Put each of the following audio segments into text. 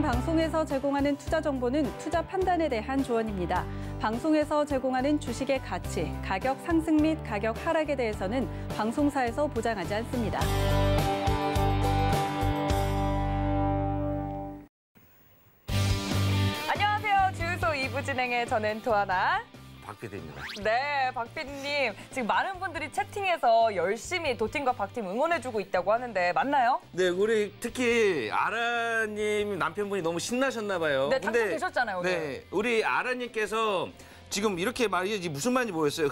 방송에서 제공하는 투자 정보는 투자 판단에 대한 조언입니다. 방송에서 제공하는 주식의 가치, 가격 상승 및 가격 하락에 대해서는 방송사에서 보장하지 않습니다. 안녕하세요. 주유소 2부 진행의 저는 도하나. 박 PD입니다. 네, 박 PD님. 지금 많은 분들이 채팅해서 열심히 도팀과 박팀 응원해주고 있다고 하는데 맞나요? 네, 우리 특히 아라님 남편분이 너무 신나셨나 봐요. 네, 당첨되셨잖아요, 오늘. 네, 우리 아라님께서 지금 이렇게 말이지 무슨 말인지 모르겠어요.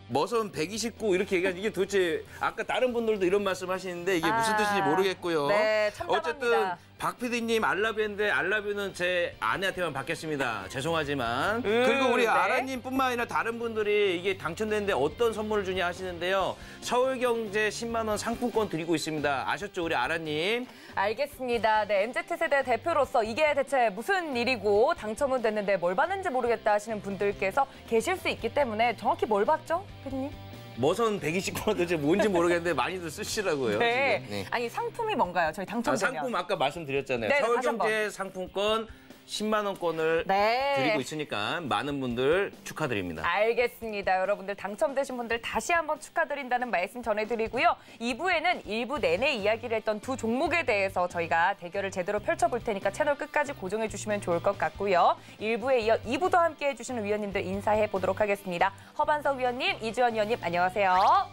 머선 129 이렇게 얘기하는 이게 도대체 아까 다른 분들도 이런 말씀 하시는데 이게 무슨 뜻인지 모르겠고요. 네, 참담합니다. 어쨌든 박 PD님 알라뷰인데 알라뷰는 제 아내한테만 받겠습니다. 죄송하지만. 그리고 우리 네. 아라님뿐만 아니라 다른 분들이 이게 당첨됐는데 어떤 선물을 주냐 하시는데요. 서울경제 10만 원 상품권 드리고 있습니다. 아셨죠, 우리 아라님? 알겠습니다. 네, MZ세대 대표로서 이게 대체 무슨 일이고 당첨은 됐는데 뭘 받는지 모르겠다 하시는 분들께서 계실 수 있기 때문에 정확히 뭘 받죠, PD님? 머선 129가 도대체 뭔지 모르겠는데 많이들 쓰시라고요. 네. 지금. 네. 아니, 상품이 뭔가요? 저희 당첨되면. 상품 아까 말씀드렸잖아요. 네, 서울경제 상품권 10만 원권을 네. 드리고 있으니까 많은 분들 축하드립니다. 알겠습니다. 여러분들 당첨되신 분들 다시 한번 축하드린다는 말씀 전해드리고요. 2부에는 1부 내내 이야기를 했던 두 종목에 대해서 저희가 대결을 제대로 펼쳐볼 테니까 채널 끝까지 고정해 주시면 좋을 것 같고요. 1부에 이어 2부도 함께해 주시는 위원님들 인사해 보도록 하겠습니다. 허반석 위원님, 이주연 위원님 안녕하세요.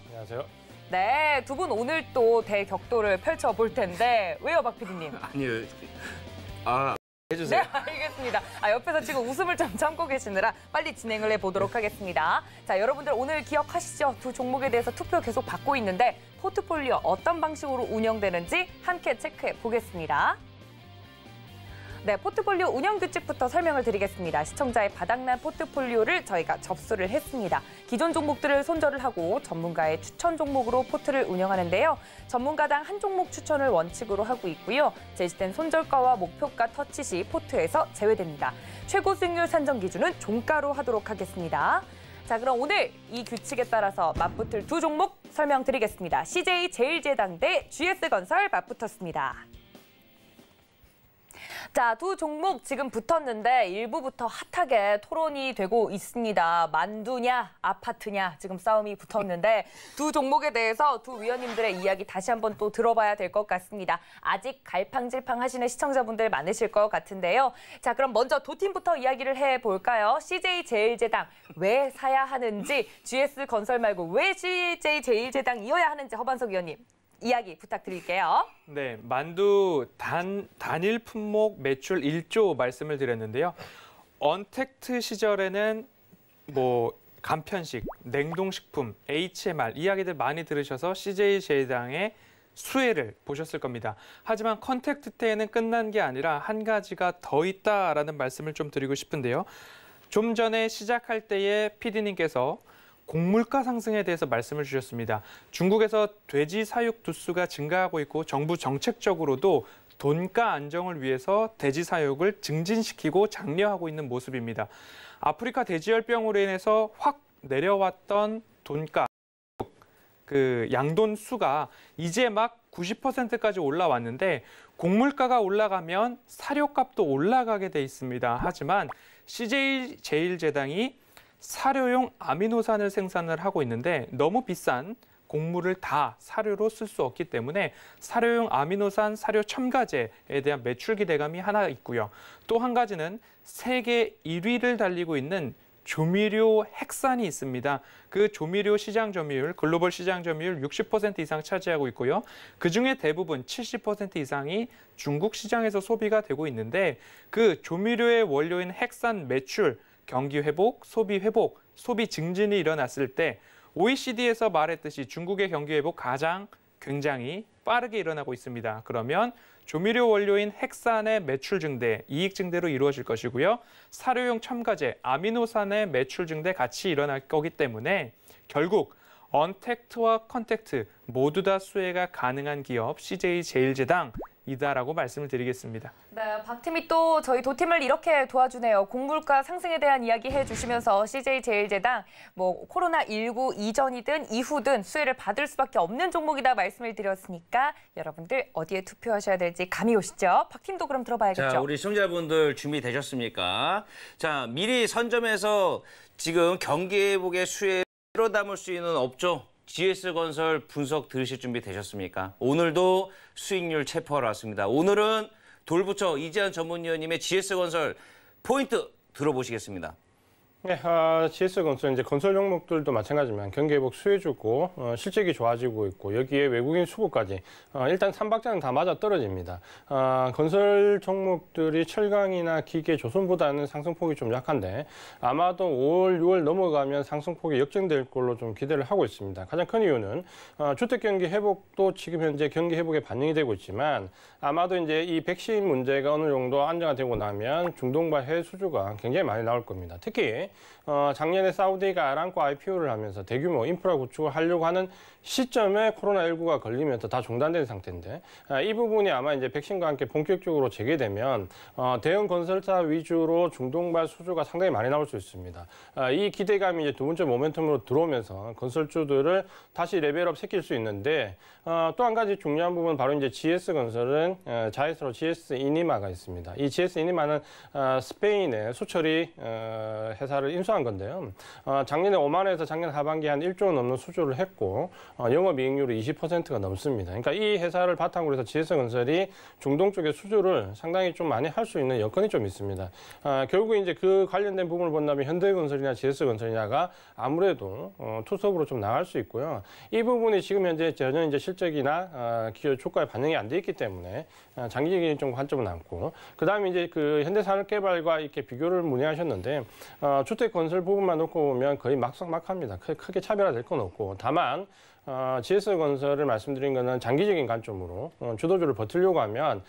안녕하세요. 네, 두 분 오늘 또 대격돌을 펼쳐볼 텐데 왜요, 박 PD님? 아니요. 네, 해주세요. 알겠습니다. 옆에서 지금 웃음을 좀 참고 계시느라 빨리 진행을 해보도록 하겠습니다. 자, 여러분들 오늘 기억하시죠? 두 종목에 대해서 투표 계속 받고 있는데 포트폴리오 어떤 방식으로 운영되는지 함께 체크해 보겠습니다. 네, 포트폴리오 운영 규칙부터 설명을 드리겠습니다. 시청자의 바닥난 포트폴리오를 저희가 접수를 했습니다. 기존 종목들을 손절을 하고 전문가의 추천 종목으로 포트를 운영하는데요. 전문가당 한 종목 추천을 원칙으로 하고 있고요. 제시된 손절가와 목표가 터치 시 포트에서 제외됩니다. 최고 수익률 산정 기준은 종가로 하도록 하겠습니다. 자, 그럼 오늘 이 규칙에 따라서 맞붙을 두 종목 설명드리겠습니다. CJ 제일제당 대 GS건설 맞붙었습니다. 자, 두 종목 지금 붙었는데 일부부터 핫하게 토론이 되고 있습니다. 만두냐, 아파트냐 지금 싸움이 붙었는데 두 종목에 대해서 두 위원님들의 이야기 다시 한번 또 들어봐야 될 것 같습니다. 아직 갈팡질팡 하시는 시청자분들 많으실 것 같은데요. 자, 그럼 먼저 도팀부터 이야기를 해볼까요? CJ 제일제당 왜 사야 하는지, GS건설 말고 왜 CJ 제일제당이어야 하는지 허반석 위원님. 이야기 부탁드릴게요. 네, 만두 단일 품목 매출 1조 말씀을 드렸는데요. 언택트 시절에는 간편식, 냉동식품, HMR 이야기들 많이 들으셔서 CJ 제일제당의 수혜를 보셨을 겁니다. 하지만 컨택트 때에는 끝난 게 아니라 한 가지가 더 있다라는 말씀을 좀 드리고 싶은데요. 좀 전에 시작할 때에 PD님께서 곡물가 상승에 대해서 말씀을 주셨습니다. 중국에서 돼지 사육 두수가 증가하고 있고 정부 정책적으로도 돈가 안정을 위해서 돼지 사육을 증진시키고 장려하고 있는 모습입니다. 아프리카 돼지열병으로 인해서 확 내려왔던 돈가, 양돈 수가 이제 막 90%까지 올라왔는데 곡물가가 올라가면 사료값도 올라가게 돼 있습니다. 하지만 CJ 제일제당이 사료용 아미노산을 생산을 하고 있는데 너무 비싼 곡물을 다 사료로 쓸 수 없기 때문에 사료용 아미노산, 사료 첨가제에 대한 매출 기대감이 하나 있고요. 또 한 가지는 세계 1위를 달리고 있는 조미료 핵산이 있습니다. 그 조미료 시장 점유율, 글로벌 시장 점유율 60% 이상 차지하고 있고요. 그중에 대부분 70% 이상이 중국 시장에서 소비가 되고 있는데 그 조미료의 원료인 핵산 매출, 경기 회복, 소비 회복, 소비 증진이 일어났을 때 OECD에서 말했듯이 중국의 경기 회복 가장 굉장히 빠르게 일어나고 있습니다. 그러면 조미료 원료인 핵산의 매출 증대, 이익 증대로 이루어질 것이고요. 사료용 첨가제, 아미노산의 매출 증대 같이 일어날 거기 때문에 결국 언택트와 컨택트 모두 다 수혜가 가능한 기업 CJ 제일제당 이다라고 말씀을 드리겠습니다. 네, 박 팀이 또 저희 도팀을 이렇게 도와주네요. 곡물가 상승에 대한 이야기 해주시면서 CJ제일제당 뭐 코로나19 이전이든 이후든 수혜를 받을 수밖에 없는 종목이다 말씀을 드렸으니까 여러분들 어디에 투표하셔야 될지 감이 오시죠? 박 팀도 그럼 들어봐야겠죠? 자, 우리 시청자분들 준비되셨습니까? 자, 미리 선점해서 지금 경기회복의 수혜를 담을 수 있는 업종 GS건설 분석 들으실 준비 되셨습니까? 오늘도 수익률 체포하러 왔습니다. 오늘은 돌부처 이재한 전문위원님의 GS건설 포인트 들어보시겠습니다. 네, GS건설 이제 건설 종목들도 마찬가지지만 경기회복 수혜주고 실적이 좋아지고 있고 여기에 외국인 수급까지 일단 3박자는 다 맞아 떨어집니다. 건설 종목들이 철강이나 기계, 조선보다는 상승폭이 좀 약한데 아마도 5월, 6월 넘어가면 상승폭이 역전될 걸로 좀 기대를 하고 있습니다. 가장 큰 이유는 주택 경기 회복도 지금 현재 경기 회복에 반영이 되고 있지만 아마도 이제 이 백신 문제가 어느 정도 안정화되고 나면 중동과 해외 수주가 굉장히 많이 나올 겁니다. 특히 작년에 사우디가 아람코 IPO를 하면서 대규모 인프라 구축을 하려고 하는 시점에 코로나19가 걸리면서 다 중단된 상태인데 이 부분이 아마 이제 백신과 함께 본격적으로 재개되면 대형 건설사 위주로 중동발 수주가 상당히 많이 나올 수 있습니다. 이 기대감이 이제 두 번째 모멘텀으로 들어오면서 건설주들을 다시 레벨업 시킬 수 있는데 또 한 가지 중요한 부분 바로 이제 GS건설은 자회사로 GS 이니마가 있습니다. 이 GS 이니마는 스페인의 수처리 회사를 인수한 건데요. 작년에 오만에서 작년 하반기에 한 1조 원 넘는 수주를 했고 영업이익률이 20%가 넘습니다. 그러니까 이 회사를 바탕으로 해서 GS건설이 중동 쪽에 수주를 상당히 좀 많이 할 수 있는 여건이 좀 있습니다. 결국 이제 그 관련된 부분을 본다면 현대건설이나 GS건설이냐가 아무래도 투톱으로 좀 나갈 수 있고요. 이 부분이 지금 현재 전혀 이제 실적이나 기업 주가에 반영이 안 돼 있기 때문에 장기적인 좀 관점은 남고 그다음에 이제 그 현대산업개발과 이렇게 비교를 문의하셨는데 주택건설 부분만 놓고 보면 거의 막상막합니다. 크게 차별화될 건 없고 다만 GS건설을 말씀드린 것은 장기적인 관점으로 주도주를 버티려고 하면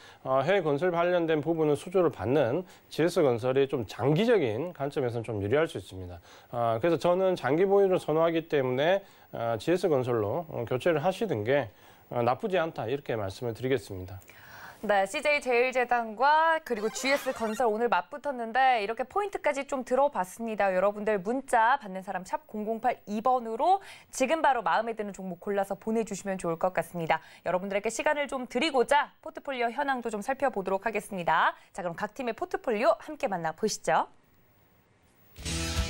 해외 건설 관련된 부분은 수주를 받는 GS건설이 좀 장기적인 관점에서는 좀 유리할 수 있습니다. 그래서 저는 장기 보유를 선호하기 때문에 GS건설로 교체를 하시는 게 나쁘지 않다 이렇게 말씀을 드리겠습니다. 네, CJ제일제당과 그리고 GS건설 오늘 맞붙었는데 이렇게 포인트까지 좀 들어봤습니다. 여러분들 문자 받는 사람 샵 0082번으로 지금 바로 마음에 드는 종목 골라서 보내주시면 좋을 것 같습니다. 여러분들에게 시간을 좀 드리고자 포트폴리오 현황도 좀 살펴보도록 하겠습니다. 자, 그럼 각 팀의 포트폴리오 함께 만나보시죠.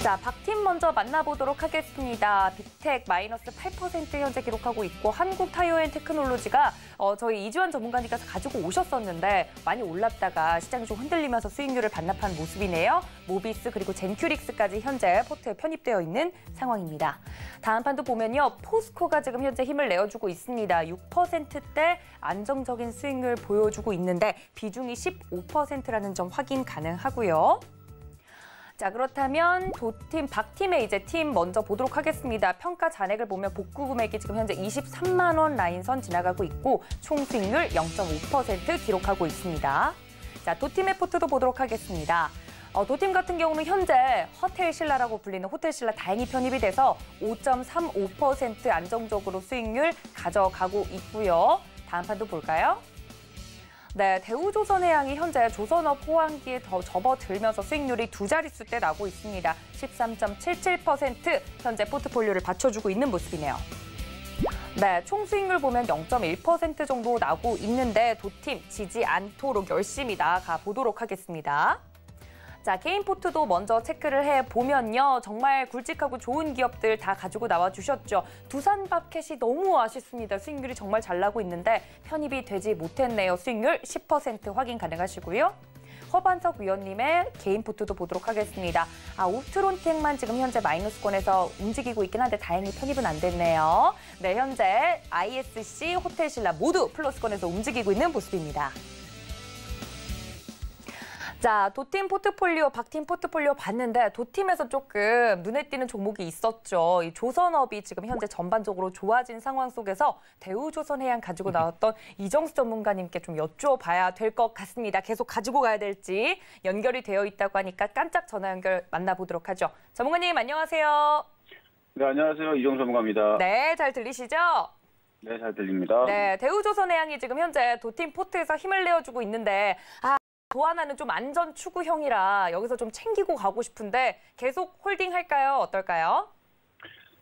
자, 박팀 먼저 만나보도록 하겠습니다. 빅텍 마이너스 8% 현재 기록하고 있고 한국타이어앤테크놀로지가 저희 이주환 전문가님께서 가지고 오셨었는데 많이 올랐다가 시장이 좀 흔들리면서 수익률을 반납한 모습이네요. 모비스 그리고 젠큐릭스까지 현재 포트에 편입되어 있는 상황입니다. 다음 판도 보면요. 포스코가 지금 현재 힘을 내어주고 있습니다. 6%대 안정적인 수익률 보여주고 있는데 비중이 15%라는 점 확인 가능하고요. 자, 그렇다면 도팀, 박팀의 이제 팀 먼저 보도록 하겠습니다. 평가 잔액을 보면 복구 금액이 지금 현재 23만 원 라인선 지나가고 있고 총 수익률 0.5% 기록하고 있습니다. 자, 도팀의 포트도 보도록 하겠습니다. 도팀 같은 경우는 현재 호텔신라라고 불리는 호텔신라 다행히 편입이 돼서 5.35% 안정적으로 수익률 가져가고 있고요. 다음 판도 볼까요? 네, 대우조선해양이 현재 조선업 호황기에 더 접어들면서 수익률이 두 자릿수대 나고 있습니다. 13.77% 현재 포트폴리오를 받쳐주고 있는 모습이네요. 네, 총 수익률 보면 0.1% 정도 나고 있는데 도팀 지지 않도록 열심히 나아가 보도록 하겠습니다. 자, 개인 포트도 먼저 체크를 해보면요. 정말 굵직하고 좋은 기업들 다 가지고 나와주셨죠. 두산밥켓이 너무 아쉽습니다. 수익률이 정말 잘 나고 있는데 편입이 되지 못했네요. 수익률 10% 확인 가능하시고요. 허반석 위원님의 개인 포트도 보도록 하겠습니다. 우트론텍만 지금 현재 마이너스권에서 움직이고 있긴 한데 다행히 편입은 안 됐네요. 네, 현재 ISC, 호텔신라 모두 플러스권에서 움직이고 있는 모습입니다. 자, 도팀 포트폴리오, 박팀 포트폴리오 봤는데 도팀에서 조금 눈에 띄는 종목이 있었죠. 이 조선업이 지금 현재 전반적으로 좋아진 상황 속에서 대우조선해양 가지고 나왔던 이정수 전문가님께 좀 여쭤봐야 될 것 같습니다. 계속 가지고 가야 될지 연결이 되어 있다고 하니까 깜짝 전화 연결 만나보도록 하죠. 전문가님 안녕하세요. 네, 안녕하세요. 이정수 전문가입니다. 네, 잘 들리시죠? 네, 잘 들립니다. 네, 대우조선해양이 지금 현재 도팀 포트에서 힘을 내어주고 있는데 도하나는 좀 안전 추구형이라 여기서 좀 챙기고 가고 싶은데 계속 홀딩할까요? 어떨까요?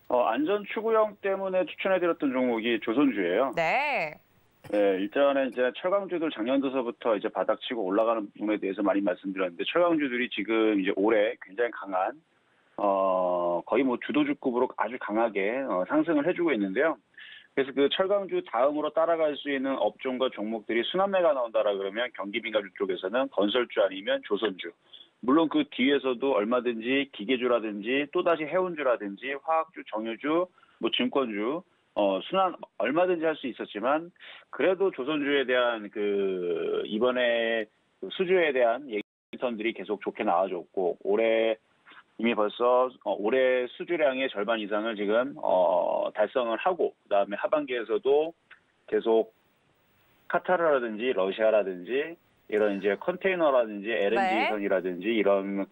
안전 추구형 때문에 추천해드렸던 종목이 조선주예요. 네. 네, 일단은 이제 철강주들 작년도서부터 이제 바닥치고 올라가는 부분에 대해서 많이 말씀드렸는데 철강주들이 지금 이제 올해 굉장히 강한 거의 뭐 주도주급으로 아주 강하게 상승을 해주고 있는데요. 그래서 그 철강주 다음으로 따라갈 수 있는 업종과 종목들이 순환매가 나온다라 그러면 경기민감주 쪽에서는 건설주 아니면 조선주. 물론 그 뒤에서도 얼마든지 기계주라든지 또다시 해운주라든지 화학주, 정유주, 뭐 증권주 순환 얼마든지 할 수 있었지만 그래도 조선주에 대한 그 이번에 수주에 대한 예견들이 계속 좋게 나와줬고 올해 이미 벌써 올해 수주량의 절반 이상을 지금 달성을 하고 그다음에 하반기에서도 계속 카타르라든지 러시아라든지 이런 이제 컨테이너라든지 LNG선이라든지 이런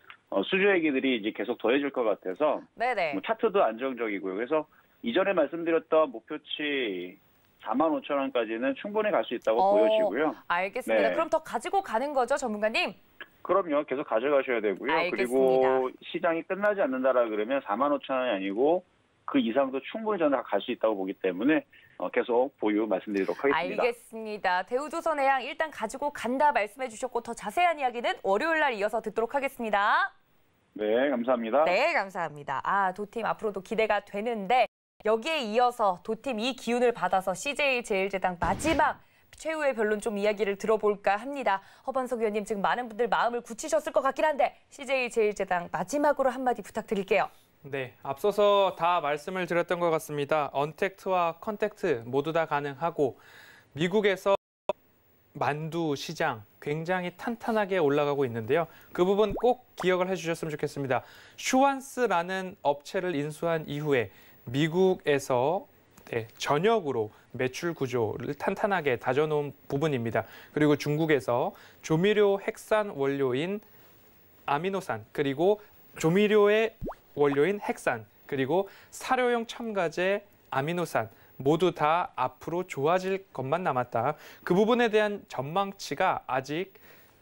수주 얘기들이 이제 계속 더해질 것 같아서 네네. 뭐 차트도 안정적이고요. 그래서 이전에 말씀드렸던 목표치 45,000원까지는 충분히 갈 수 있다고 보여지고요. 알겠습니다. 네. 그럼 더 가지고 가는 거죠, 전문가님? 그럼요. 계속 가져가셔야 되고요. 알겠습니다. 그리고 시장이 끝나지 않는다라 그러면 45,000원이 아니고 그 이상도 충분히 저는 갈 수 있다고 보기 때문에 계속 보유 말씀드리도록 하겠습니다. 알겠습니다. 대우조선해양 일단 가지고 간다 말씀해 주셨고 더 자세한 이야기는 월요일 날 이어서 듣도록 하겠습니다. 네, 감사합니다. 네, 감사합니다. 도팀 앞으로도 기대가 되는데 여기에 이어서 도팀 이 기운을 받아서 CJ제일제당 마지막 최후의 변론 좀 이야기를 들어볼까 합니다. 허반석 의원님 지금 많은 분들 마음을 굳히셨을 것 같긴 한데 CJ제일제당 마지막으로 한마디 부탁드릴게요. 네, 앞서서 다 말씀을 드렸던 것 같습니다. 언택트와 컨택트 모두 다 가능하고 미국에서 만두 시장 굉장히 탄탄하게 올라가고 있는데요. 그 부분 꼭 기억을 해주셨으면 좋겠습니다. 슈완스라는 업체를 인수한 이후에 미국에서 전역으로 매출 구조를 탄탄하게 다져놓은 부분입니다. 그리고 중국에서 조미료 핵산 원료인 아미노산 그리고 조미료의 원료인 핵산 그리고 사료용 첨가제 아미노산 모두 다 앞으로 좋아질 것만 남았다. 그 부분에 대한 전망치가 아직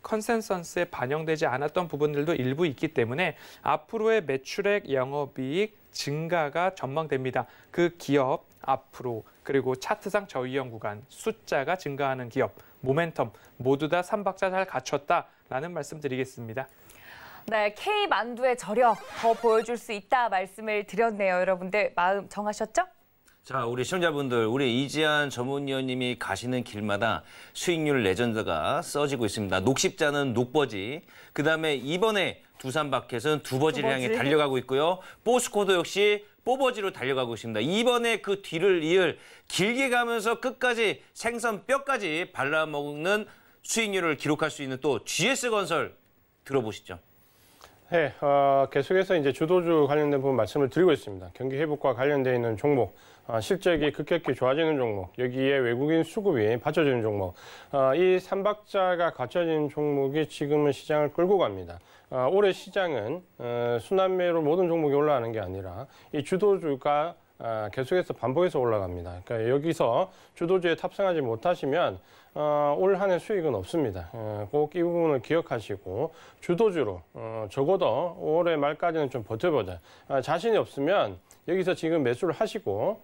컨센서스에 반영되지 않았던 부분들도 일부 있기 때문에 앞으로의 매출액, 영업이익 증가가 전망됩니다. 그 기업 앞으로 그리고 차트상 저위험 구간 숫자가 증가하는 기업 모멘텀 모두 다 3박자 잘 갖췄다라는 말씀 드리겠습니다. 네, K만두의 저력 더 보여줄 수 있다 말씀을 드렸네요. 여러분들 마음 정하셨죠? 자, 우리 시청자분들, 우리 이지한 전문위원님이 가시는 길마다 수익률 레전드가 써지고 있습니다. 녹십자는 녹버지, 그다음에 이번에 두산마켓은 두버지를 향해 달려가고 있고요. 포스코도 역시 뽀버지로 달려가고 있습니다. 이번에 그 뒤를 이을 길게 가면서 끝까지 생선 뼈까지 발라먹는 수익률을 기록할 수 있는 또 GS건설 들어보시죠. 네, 계속해서 이제 주도주 관련된 부분 말씀을 드리고 있습니다. 경기 회복과 관련되어 있는 종목, 실적이 급격히 좋아지는 종목, 여기에 외국인 수급이 받쳐지는 종목, 이 3박자가 갖춰진 종목이 지금은 시장을 끌고 갑니다. 올해 시장은 순환매로 모든 종목이 올라가는 게 아니라 이 주도주가 계속해서 반복해서 올라갑니다. 그러니까 여기서 주도주에 탑승하지 못하시면 올 한 해 수익은 없습니다. 꼭 이 부분을 기억하시고 주도주로 적어도 올해 말까지는 좀 버텨보자. 자신이 없으면 여기서 지금 매수를 하시고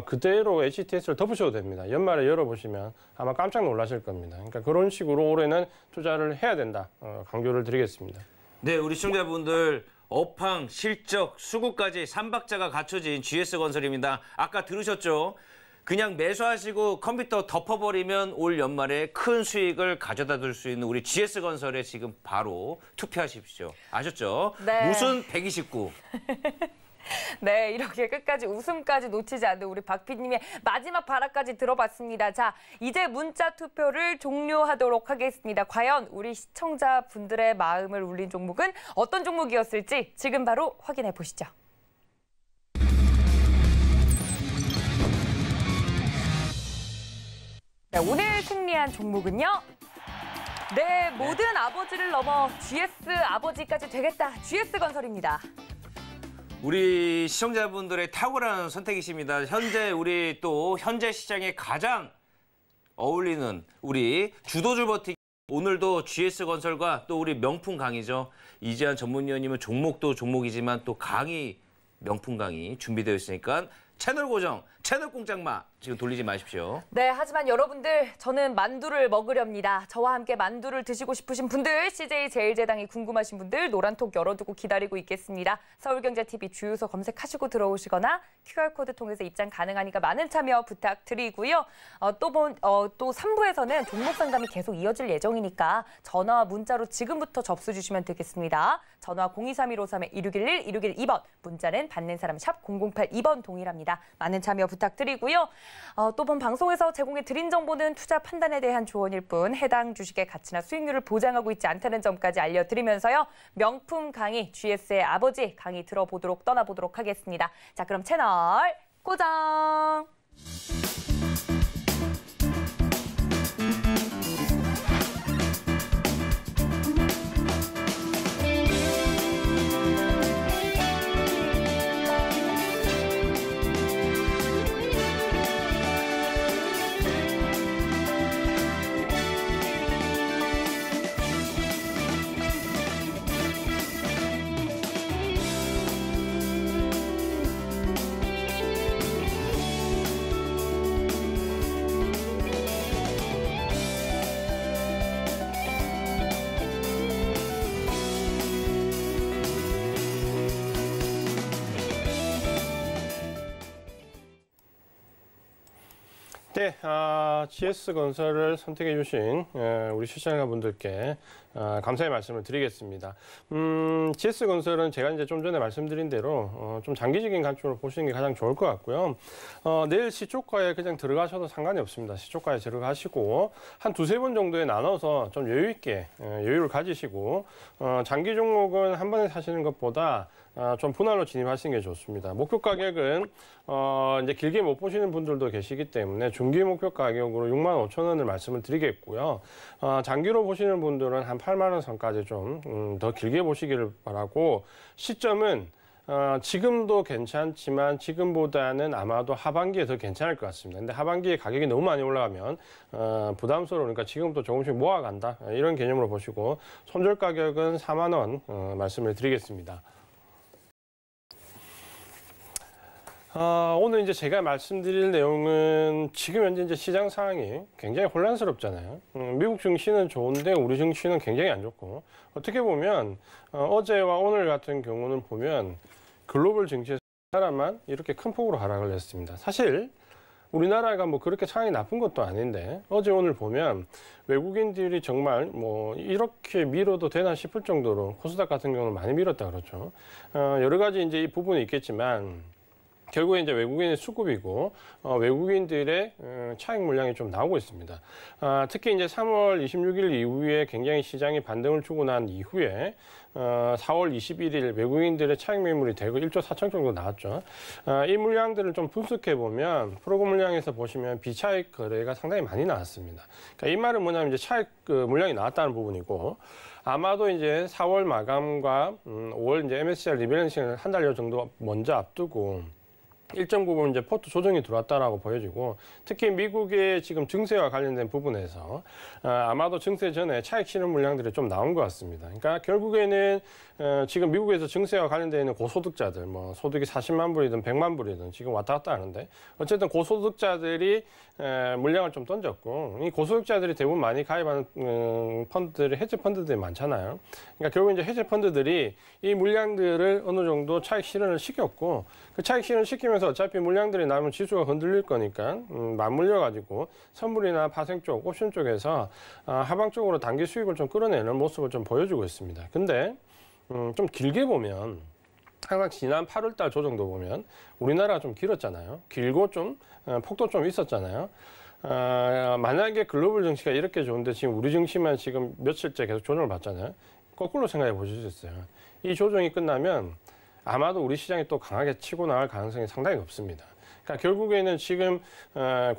그대로 HTS를 덮으셔도 됩니다. 연말에 열어보시면 아마 깜짝 놀라실 겁니다. 그러니까 그런 식으로 올해는 투자를 해야 된다. 강조를 드리겠습니다. 네, 우리 시청자분들 업황, 실적, 수급까지 3박자가 갖춰진 GS건설입니다. 아까 들으셨죠? 그냥 매수하시고 컴퓨터 덮어버리면 올 연말에 큰 수익을 가져다 줄 수 있는 우리 GS건설에 지금 바로 투표하십시오. 아셨죠? 네. 무슨 129. 네, 이렇게 끝까지 웃음까지 놓치지 않는 우리 박 PD님의 마지막 발언까지 들어봤습니다. 자, 이제 문자 투표를 종료하도록 하겠습니다. 과연 우리 시청자분들의 마음을 울린 종목은 어떤 종목이었을지 지금 바로 확인해 보시죠. 네, 오늘 승리한 종목은요. 네, 모든 아버지를 넘어 GS 아버지까지 되겠다. GS건설입니다. 우리 시청자분들의 탁월한 선택이십니다. 현재 우리 또 현재 시장에 가장 어울리는 우리 주도주 버티기. 오늘도 GS건설과 또 우리 명품 강의죠. 이재한 전문위원님은 종목도 종목이지만 또 강의, 명품 강의 준비되어 있으니까 채널 고정, 채널 꼼짝마 지금 돌리지 마십시오. 네, 하지만 여러분들 저는 만두를 먹으렵니다. 저와 함께 만두를 드시고 싶으신 분들, CJ제일제당이 궁금하신 분들 노란톡 열어두고 기다리고 있겠습니다. 서울경제TV 주유소 검색하시고 들어오시거나 QR코드 통해서 입장 가능하니까 많은 참여 부탁드리고요. 또 3부에서는 종목 상담이 계속 이어질 예정이니까 전화와 문자로 지금부터 접수 주시면 되겠습니다. 전화 023153-1611, 1612번, 문자는 받는 사람 샵 0082번 동일합니다. 많은 참여 부탁드리고요. 또 본 방송에서 제공해드린 정보는 투자 판단에 대한 조언일 뿐 해당 주식의 가치나 수익률을 보장하고 있지 않다는 점까지 알려드리면서요. 명품 강의, GS의 아버지 강의 떠나보도록 하겠습니다. 자, 그럼 채널 고정! 네, GS건설을 선택해 주신 우리 시청자분들께 감사의 말씀을 드리겠습니다. GS건설은 제가 이제 좀 전에 말씀드린 대로 좀 장기적인 관점으로 보시는 게 가장 좋을 것 같고요. 내일 시초가에 그냥 들어가셔도 상관이 없습니다. 시초가에 들어가시고 한 두세 번 정도에 나눠서 좀 여유 있게 여유를 가지시고 장기 종목은 한 번에 사시는 것보다 좀 분할로 진입하시는 게 좋습니다. 목표 가격은 이제 길게 못 보시는 분들도 계시기 때문에 중기 목표 가격으로 65,000원을 말씀을 드리겠고요. 장기로 보시는 분들은 한 8만 원 선까지 좀 더 길게 보시기를 바라고 시점은 지금도 괜찮지만 지금보다는 아마도 하반기에 더 괜찮을 것 같습니다. 근데 하반기에 가격이 너무 많이 올라가면 부담스러우니까 지금부터 조금씩 모아간다 이런 개념으로 보시고 손절 가격은 4만 원 말씀을 드리겠습니다. 오늘 이제 제가 말씀드릴 내용은 지금 현재 이제 시장 상황이 굉장히 혼란스럽잖아요. 미국 증시는 좋은데 우리 증시는 굉장히 안 좋고 어떻게 보면 어제와 오늘 같은 경우는 보면 글로벌 증시에서 우리나라만 이렇게 큰 폭으로 하락을 했습니다. 사실 우리나라가 뭐 그렇게 상황이 나쁜 것도 아닌데 어제 오늘 보면 외국인들이 정말 뭐 이렇게 밀어도 되나 싶을 정도로 코스닥 같은 경우는 많이 밀었다 그렇죠. 여러 가지 이제 이 부분이 있겠지만 결국에 이제 외국인의 수급이고 외국인들의 차익 물량이 좀 나오고 있습니다. 특히 이제 3월 26일 이후에 굉장히 시장이 반등을 주고 난 이후에 4월 21일 외국인들의 차익 매물이 대거 1조 4천 정도 나왔죠. 이 물량들을 좀 분석해 보면 프로그 물량에서 보시면 비차익 거래가 상당히 많이 나왔습니다. 그러니까 이 말은 뭐냐면 이제 차익 물량이 나왔다는 부분이고 아마도 이제 4월 마감과 5월 이제 MSCI 리밸런싱을 한 달여 정도 먼저 앞두고 일정 부분 이제 포트 조정이 들어왔다라고 보여지고 특히 미국의 지금 증세와 관련된 부분에서 아마도 증세 전에 차익 실현 물량들이 좀 나온 것 같습니다. 그러니까 결국에는 지금 미국에서 증세와 관련되어 있는 고소득자들 뭐 소득이 40만 불이든 100만 불이든 지금 왔다 갔다 하는데 어쨌든 고소득자들이 물량을 좀 던졌고 이 고소득자들이 대부분 많이 가입하는 펀드들이 해지 펀드들이 많잖아요. 그러니까 결국 이제 해지 펀드들이 이 물량들을 어느 정도 차익 실현을 시켰고 그 차익 실현을 시키면서 어차피 물량들이 나오면 지수가 흔들릴 거니까 맞물려 가지고 선물이나 파생 쪽, 옵션 쪽에서 하방 쪽으로 단기 수익을 좀 끌어내는 모습을 좀 보여주고 있습니다. 근데 좀 길게 보면 항상 지난 8월달 조정도 보면 우리나라가 좀 길었잖아요. 길고 좀 폭도 좀 있었잖아요. 만약에 글로벌 증시가 이렇게 좋은데 지금 우리 증시만 지금 며칠째 계속 조정을 받잖아요. 거꾸로 생각해 보실 수 있어요. 이 조정이 끝나면 아마도 우리 시장이 또 강하게 치고 나갈 가능성이 상당히 높습니다. 그러니까 결국에는 지금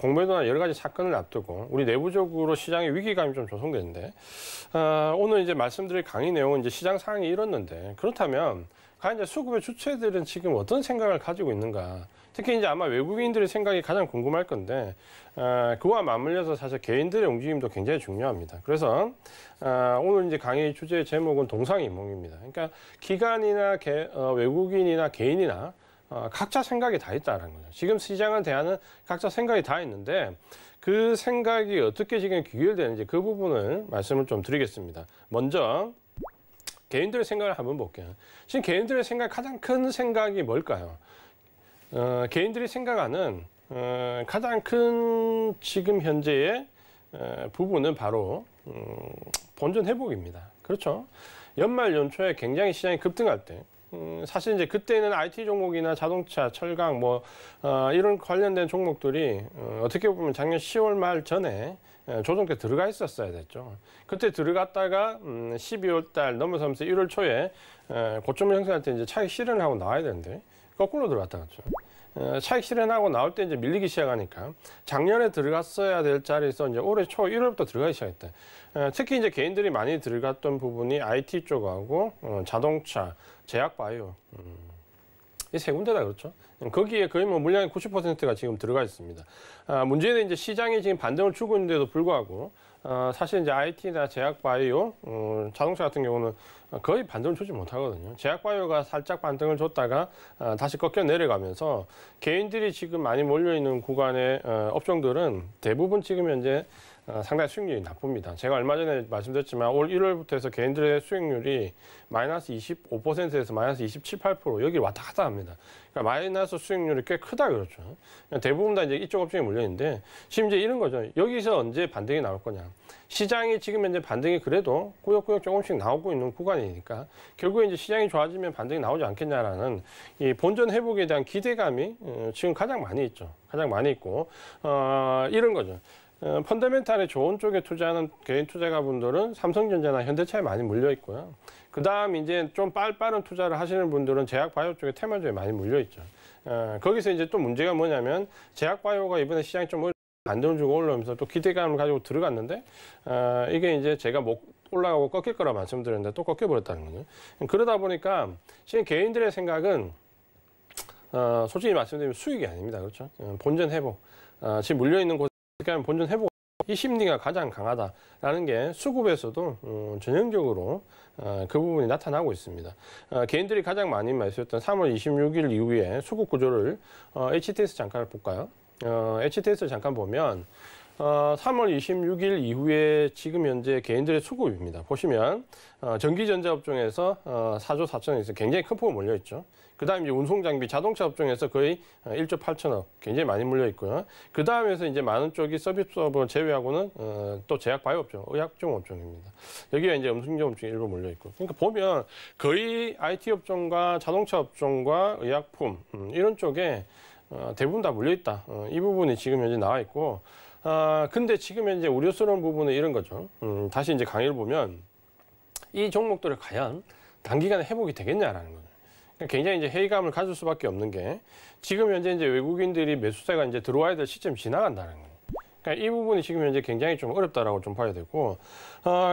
공매도나 여러 가지 사건을 앞두고 우리 내부적으로 시장의 위기감이 좀 조성되는데 오늘 이제 말씀드릴 강의 내용은 이제 시장 상황이 이렇는데 그렇다면 과연 이제 수급의 주체들은 지금 어떤 생각을 가지고 있는가. 특히 이제 아마 외국인들의 생각이 가장 궁금할 건데, 그와 맞물려서 사실 개인들의 움직임도 굉장히 중요합니다. 그래서 오늘 이제 강의 주제 제목은 동상이몽입니다. 그러니까 기관이나 외국인이나 개인이나 각자 생각이 다 있다는 거죠. 지금 시장을 대하는 각자 생각이 다 있는데 그 생각이 어떻게 지금 귀결되는지 그 부분을 말씀을 좀 드리겠습니다. 먼저 개인들의 생각을 한번 볼게요. 지금 개인들의 생각, 가장 큰 생각이 뭘까요? 개인들이 생각하는 가장 큰 지금 현재의 부분은 바로 본전 회복입니다. 그렇죠? 연말 연초에 굉장히 시장이 급등할 때 사실 이제 그때는 IT 종목이나 자동차, 철강 이런 관련된 종목들이 어떻게 보면 작년 10월 말 전에 조정 때 들어가 있었어야 됐죠. 그때 들어갔다가 12월 달 넘어서면서 1월 초에 고점을 형성할 때 이제 차익 실현을 하고 나와야 되는데 거꾸로 들어갔다 갔죠. 차익 실현하고 나올 때 이제 밀리기 시작하니까 작년에 들어갔어야 될 자리에서 이제 올해 초 1월부터 들어가기 시작했다. 특히 이제 개인들이 많이 들어갔던 부분이 IT 쪽하고 자동차, 제약바이오 이 세 군데다 그렇죠. 거기에 거의 뭐 물량의 90%가 지금 들어가 있습니다. 문제는 이제 시장이 지금 반등을 주고 있는데도 불구하고 사실 이제 IT나 제약바이오, 자동차 같은 경우는 거의 반등을 주지 못하거든요. 제약바이오가 살짝 반등을 줬다가 다시 꺾여 내려가면서 개인들이 지금 많이 몰려있는 구간의 업종들은 대부분 지금 현재 상당히 수익률이 나쁩니다. 제가 얼마 전에 말씀드렸지만 올 1월부터 해서 개인들의 수익률이 마이너스 25%에서 마이너스 27, 8% 여기 왔다 갔다 합니다. 그러니까 마이너스 수익률이 꽤 크다 그렇죠. 대부분 다 이제 이쪽 업종에 몰려있는데 지금 이제 이런 거죠. 여기서 언제 반등이 나올 거냐. 시장이 지금 현재 반등이 그래도 꾸역꾸역 조금씩 나오고 있는 구간이니까 결국에 이제 시장이 좋아지면 반등이 나오지 않겠냐라는 이 본전 회복에 대한 기대감이 지금 가장 많이 있죠. 가장 많이 있고 이런 거죠. 펀더멘탈에 좋은 쪽에 투자하는 개인 투자가분들은 삼성전자나 현대차에 많이 물려 있고요. 그 다음 이제 좀 빠른 투자를 하시는 분들은 제약바이오 쪽에 테마주에 많이 물려 있죠. 거기서 이제 또 문제가 뭐냐면 제약바이오가 이번에 시장이 좀 반등을 주고 올라오면서 또 기대감을 가지고 들어갔는데 이게 이제 제가 올라가고 꺾일 거라 말씀드렸는데 또 꺾여버렸다는 거죠. 그러다 보니까 지금 개인들의 생각은 솔직히 말씀드리면 수익이 아닙니다. 그렇죠? 본전 회복. 지금 물려있는 곳에 본전 회복 이 심리가 가장 강하다라는 게 수급에서도 전형적으로 그 부분이 나타나고 있습니다. 개인들이 가장 많이 말씀했던 3월 26일 이후에 수급 구조를 HTS 잠깐 볼까요? HTS 잠깐 보면 3월 26일 이후에 지금 현재 개인들의 수급입니다. 보시면 전기전자 업종에서 4조 4천억에서 굉장히 큰 폭으로 몰려있죠. 그 다음 이제 운송장비, 자동차 업종에서 거의 1조 8천억 굉장히 많이 물려 있고요. 그 다음에서 이제 많은 쪽이 서비스업을 제외하고는 또 제약바이오 업종, 의약종 업종입니다. 여기가 이제 음식점 업종이 일부 몰려 있고. 그러니까 보면 거의 IT 업종과 자동차 업종과 의약품 이런 쪽에 대부분 다 물려 있다. 이 부분이 지금 현재 나와 있고. 근데 지금 현재 우려스러운 부분은 이런 거죠. 다시 이제 강의를 보면 이 종목들을 과연 단기간에 회복이 되겠냐라는 거죠. 굉장히 이제 회의감을 가질 수밖에 없는 게 지금 현재 이제 외국인들이 매수세가 이제 들어와야 될 시점이 지나간다는 거예요. 그러니까 이 부분이 지금 현재 굉장히 좀 어렵다라고 좀 봐야 되고,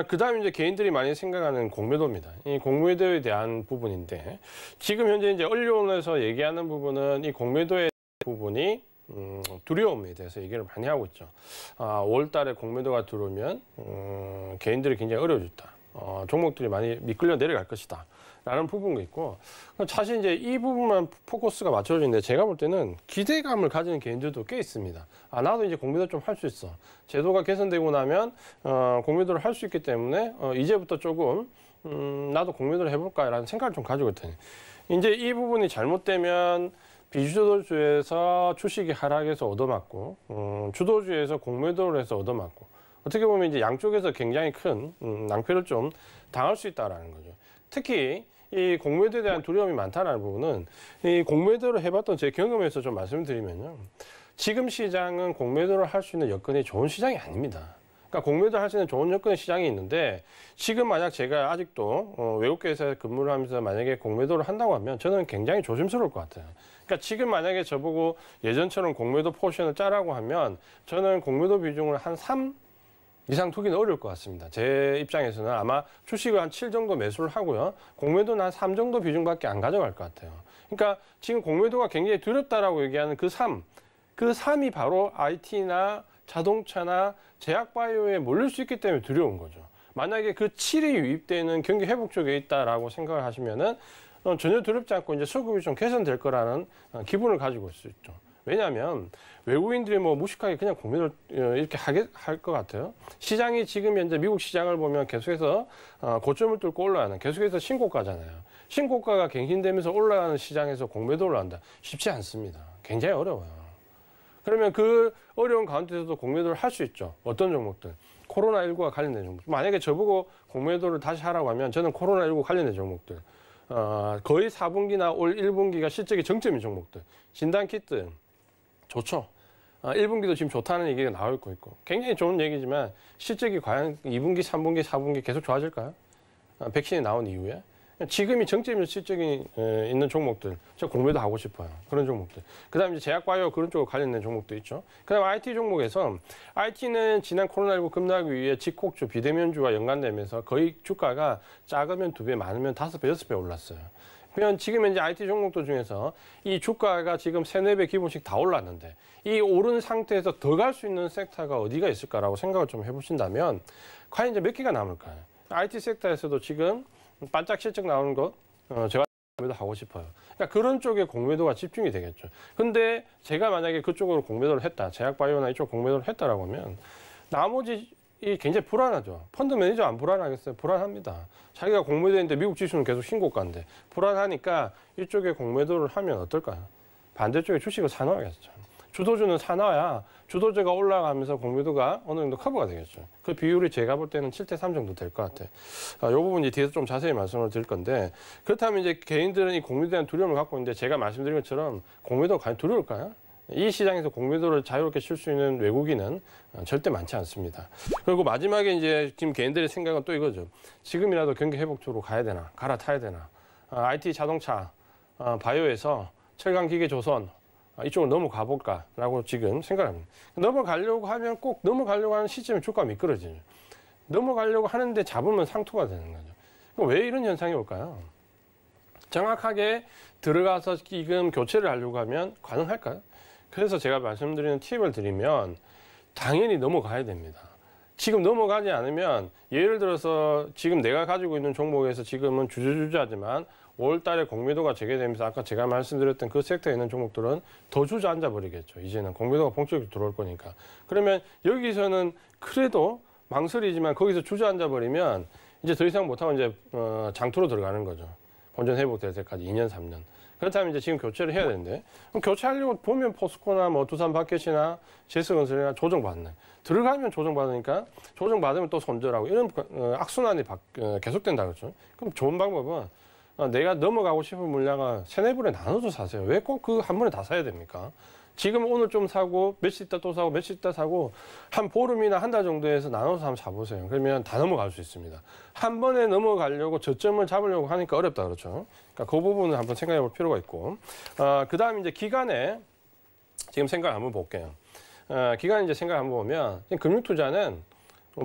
그 다음에 이제 개인들이 많이 생각하는 공매도입니다. 이 공매도에 대한 부분인데 지금 현재 이제 언론에서 얘기하는 부분은 이 공매도의 부분이 두려움에 대해서 얘기를 많이 하고 있죠. 5월 달에 공매도가 들어오면 개인들이 굉장히 어려워졌다. 종목들이 많이 미끌려 내려갈 것이다. 라는 부분도 있고, 사실 이제 이 부분만 포커스가 맞춰지는데 제가 볼 때는 기대감을 가지는 개인들도 꽤 있습니다. 나도 이제 공매도 좀 할 수 있어. 제도가 개선되고 나면 공매도를 할 수 있기 때문에 이제부터 조금 나도 공매도를 해볼까라는 생각을 좀 가지고 있더니 이제 이 부분이 잘못되면 비주도주에서 주식이 하락해서 얻어맞고 주도주에서 공매도를 해서 얻어맞고 어떻게 보면 이제 양쪽에서 굉장히 큰 낭패를 좀 당할 수 있다라는 거죠. 특히 이 공매도에 대한 두려움이 많다는 부분은 이 공매도를 해봤던 제 경험에서 좀 말씀드리면요. 지금 시장은 공매도를 할 수 있는 여건이 좋은 시장이 아닙니다. 그러니까 공매도 할 수 있는 좋은 여건의 시장이 있는데 지금 만약 제가 아직도 외국계 회사에 근무를 하면서 만약에 공매도를 한다고 하면 저는 굉장히 조심스러울 것 같아요. 그러니까 지금 만약에 저보고 예전처럼 공매도 포지션을 짜라고 하면 저는 공매도 비중을 한 이상 두기는 어려울 것 같습니다. 제 입장에서는 아마 주식을 한 7 정도 매수를 하고요. 공매도는 한 3 정도 비중밖에 안 가져갈 것 같아요. 그러니까 지금 공매도가 굉장히 두렵다라고 얘기하는 그 3이 바로 IT나 자동차나 제약바이오에 몰릴 수 있기 때문에 두려운 거죠. 만약에 그 7이 유입되는 경기 회복 쪽에 있다라고 생각을 하시면은 전혀 두렵지 않고 이제 수급이 좀 개선될 거라는 기분을 가지고 있을 수 있죠. 왜냐하면 외국인들이 뭐 무식하게 그냥 공매도를 이렇게 할 것 같아요. 시장이 지금 현재 미국 시장을 보면 계속해서 고점을 뚫고 올라가는 계속해서 신고가잖아요. 신고가가 갱신되면서 올라가는 시장에서 공매도를 한다. 쉽지 않습니다. 굉장히 어려워요. 그러면 그 어려운 가운데서도 공매도를 할 수 있죠. 어떤 종목들? 코로나19가 관련된 종목. 만약에 저보고 공매도를 다시 하라고 하면 저는 코로나19 관련된 종목들. 거의 4분기나 올 1분기가 실적이 정점인 종목들. 진단키트 좋죠. 1분기도 지금 좋다는 얘기가 나오고 있고 굉장히 좋은 얘기지만 실적이 과연 2분기, 3분기, 4분기 계속 좋아질까요? 백신이 나온 이후에. 지금이 정점인 실적이 있는 종목들, 저 공매도 하고 싶어요. 그런 종목들. 그 다음에 제약바이오 그런 쪽으로 관련된 종목도 있죠. 그 다음에 IT 종목에서 IT는 지난 코로나19 급락 이후에 직콕주, 비대면주와 연관되면서 거의 주가가 작으면 2배, 많으면 5배, 6배 올랐어요. 그러면 지금 현재 IT 종목들 중에서 이 주가가 지금 3, 4배 기본씩 다 올랐는데 이 오른 상태에서 더 갈 수 있는 섹터가 어디가 있을까라고 생각을 좀 해보신다면 과연 이제 몇 개가 남을까요? IT 섹터에서도 지금 반짝 실적 나오는 것 제가 공매도 하고 싶어요. 그러니까 그런 쪽에 공매도가 집중이 되겠죠. 근데 제가 만약에 그쪽으로 공매도를 했다. 제약바이오나 이쪽 공매도를 했다라고 하면 나머지 이 굉장히 불안하죠. 펀드 매니저 안 불안하겠어요? 불안합니다. 자기가 공매도했는데 미국 지수는 계속 신고가인데 불안하니까 이쪽에 공매도를 하면 어떨까요? 반대쪽에 주식을 사놔야겠죠. 주도주는 사놔야 주도주가 올라가면서 공매도가 어느 정도 커버가 되겠죠. 그 비율이 제가 볼 때는 7대 3 정도 될 것 같아요. 이 부분 이제 뒤에서 좀 자세히 말씀을 드릴 건데 그렇다면 이제 개인들은 이 공매도에 대한 두려움을 갖고 있는데 제가 말씀드린 것처럼 공매도가 과연 두려울까요? 이 시장에서 공매도를 자유롭게 칠 수 있는 외국인은 절대 많지 않습니다. 그리고 마지막에 이제 지금 개인들의 생각은 또 이거죠. 지금이라도 경기 회복 쪽으로 가야 되나, 갈아타야 되나. IT 자동차, 바이오에서 철강기계 조선, 이쪽으로 넘어가 볼까라고 지금 생각합니다. 넘어가려고 하면 꼭 넘어가려고 하는 시점에 주가가 미끄러지죠. 넘어가려고 하는데 잡으면 상투가 되는 거죠. 왜 이런 현상이 올까요? 정확하게 들어가서 지금 교체를 하려고 하면 가능할까요? 그래서 제가 말씀드리는 팁을 드리면 당연히 넘어가야 됩니다. 지금 넘어가지 않으면 예를 들어서 지금 내가 가지고 있는 종목에서 지금은 주저주저하지만 5월 달에 공매도가 재개되면서 아까 제가 말씀드렸던 그 섹터에 있는 종목들은 더 주저앉아 버리겠죠. 이제는 공매도가 본격적으로 들어올 거니까. 그러면 여기서는 그래도 망설이지만 거기서 주저앉아 버리면 이제 더 이상 못하고 이제 장투로 들어가는 거죠. 본전 회복될 때까지 2년, 3년. 그렇다면 이제 지금 교체를 해야 되는데 그럼 교체하려고 보면 포스코나 뭐 두산바켓이나 제스건설이나 조정받네. 들어가면 조정받으니까 조정받으면 또 손절하고 이런 악순환이 계속된다 그렇죠. 그럼 좋은 방법은 내가 넘어가고 싶은 물량을 3, 4분에 나눠서 사세요. 왜 꼭 그 한 번에 다 사야 됩니까? 지금 오늘 좀 사고 며칠 있다 또 사고 며칠 있다 사고 한 보름이나 한 달 정도에서 나눠서 한번 사보세요. 그러면 다 넘어갈 수 있습니다. 한 번에 넘어가려고 저점을 잡으려고 하니까 어렵다 그렇죠. 그러니까 그 부분을 한번 생각해 볼 필요가 있고 그 다음에 이제 기간에 지금 생각을 한번 볼게요. 기간 이제 생각 한번 보면 금융투자는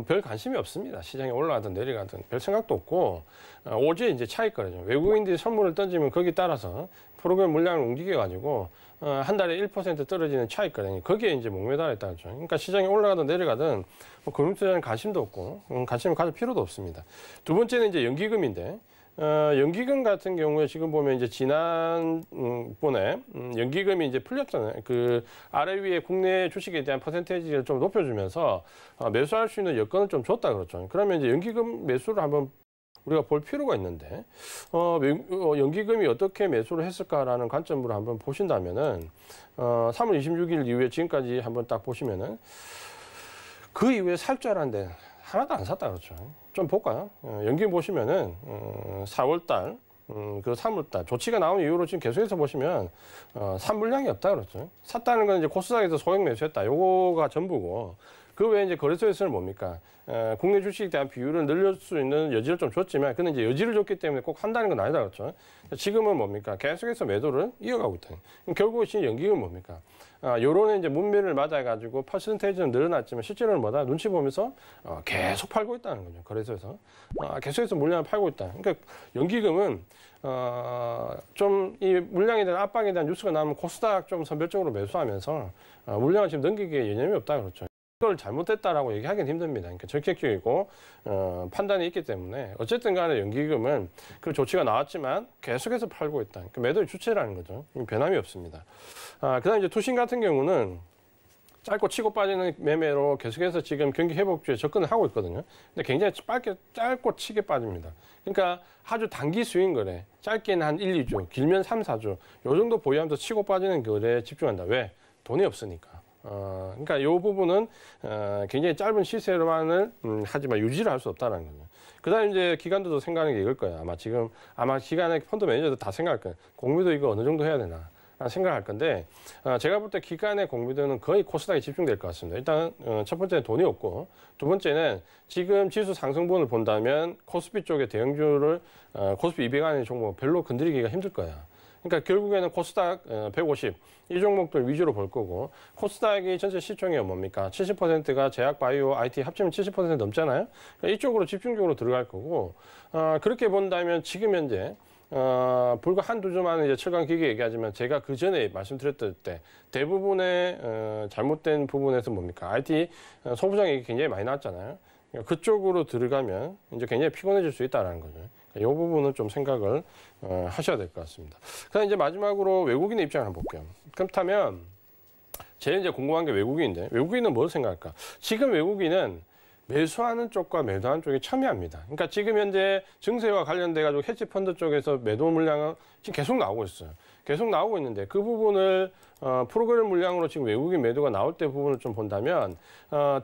별 관심이 없습니다. 시장이 올라가든 내려가든 별 생각도 없고 오지에 이제 차익거래죠. 외국인들이 선물을 던지면 거기 따라서 프로그램 물량을 움직여가지고 한 달에 1% 떨어지는 차익거래. 거기에 이제 목매달아 있다 그죠. 그러니까 시장이 올라가든 내려가든 금융투자는 관심도 없고 관심을 가질 필요도 없습니다. 두 번째는 이제 연기금인데 연기금 같은 경우에 지금 보면 이제 지난번에 연기금이 이제 풀렸잖아요. 그 아래 위에 국내 주식에 대한 퍼센테이지를 좀 높여주면서 매수할 수 있는 여건을 좀 줬다 그렇죠. 그러면 이제 연기금 매수를 한번 우리가 볼 필요가 있는데 연기금이 어떻게 매수를 했을까라는 관점으로 한번 보신다면은 3월 26일 이후에 지금까지 한번 딱 보시면은 그 이후에 살 줄 알았는데 하나도 안 샀다 그렇죠. 좀 볼까요? 연기금 보시면은 4월달, 그 3월달 조치가 나온 이후로 지금 계속해서 보시면 산 물량이 없다 그렇죠. 샀다는 건 이제 코스닥에서 소액 매수했다. 요거가 전부고 그 외에 이제 거래소에서는 뭡니까? 국내 주식에 대한 비율을 늘릴 수 있는 여지를 좀 줬지만, 근데 이제 여지를 줬기 때문에 꼭 한다는 건 아니다, 그렇죠? 지금은 뭡니까? 계속해서 매도를 이어가고 있다. 결국 지금 연기금은 뭡니까? 요런 이제 문매를 맞아가지고 퍼센테이지는 늘어났지만 실제로는 뭐다? 눈치 보면서 계속 팔고 있다는 거죠. 거래소에서. 계속해서 물량을 팔고 있다. 그러니까 연기금은 좀 이 물량에 대한 압박에 대한 뉴스가 나오면 코스닥 좀 선별적으로 매수하면서 물량을 지금 넘기기에 여념이 없다, 그렇죠. 이걸 잘못됐다라고 얘기하기는 힘듭니다. 그러니까 적격적이고 판단이 있기 때문에 어쨌든 간에 연기금은 그 조치가 나왔지만 계속해서 팔고 있다. 그러니까 매도의 주체라는 거죠. 변함이 없습니다. 그다음 이제 투신 같은 경우는 짧고 치고 빠지는 매매로 계속해서 지금 경기 회복주에 접근을 하고 있거든요. 근데 굉장히 짧고 치게 빠집니다. 그러니까 아주 단기 스윙 거래, 짧게는 한 1, 2주, 길면 3, 4주, 요 정도 보유하면서 치고 빠지는 거래에 집중한다. 왜? 돈이 없으니까. 그러니까 이 부분은 굉장히 짧은 시세로만을 하지만 유지를 할 수 없다는 거죠. 그다음 이제 기관들도 생각하는 게 이걸 거예요. 아마 기관의 펀드 매니저도 다 생각할 거예요. 공매도 이거 어느 정도 해야 되나 생각할 건데 제가 볼 때 기관의 공매도는 거의 코스닥에 집중될 것 같습니다. 일단 첫 번째는 돈이 없고 두 번째는 지금 지수 상승분을 본다면 코스피 쪽의 대형주를 코스피 200 안의 종목 별로 건드리기가 힘들 거야. 그러니까 결국에는 코스닥 150 이 종목들 위주로 볼 거고 코스닥이 전체 시총이 뭡니까? 70%가 제약, 바이오, IT 합치면 70% 넘잖아요. 그러니까 이쪽으로 집중적으로 들어갈 거고 그렇게 본다면 지금 현재 불과 한두 주 만에 이제 철강 기계 얘기하지만 제가 그 전에 말씀드렸던 때 대부분의 잘못된 부분에서 뭡니까? IT 소부장 얘기 굉장히 많이 나왔잖아요. 그러니까 그쪽으로 들어가면 이제 굉장히 피곤해질 수 있다는 거죠. 이 부분은 좀 생각을 하셔야 될 것 같습니다. 그다음 이제 마지막으로 외국인의 입장을 한번 볼게요. 그렇다면 제일 이제 궁금한 게 외국인인데 외국인은 뭘 생각할까? 지금 외국인은 매수하는 쪽과 매도하는 쪽이 첨예합니다. 그러니까 지금 현재 증세와 관련돼 가지고 헤지 펀드 쪽에서 매도 물량은 지금 계속 나오고 있어요. 계속 나오고 있는데 그 부분을 프로그램 물량으로 지금 외국인 매도가 나올 때 부분을 좀 본다면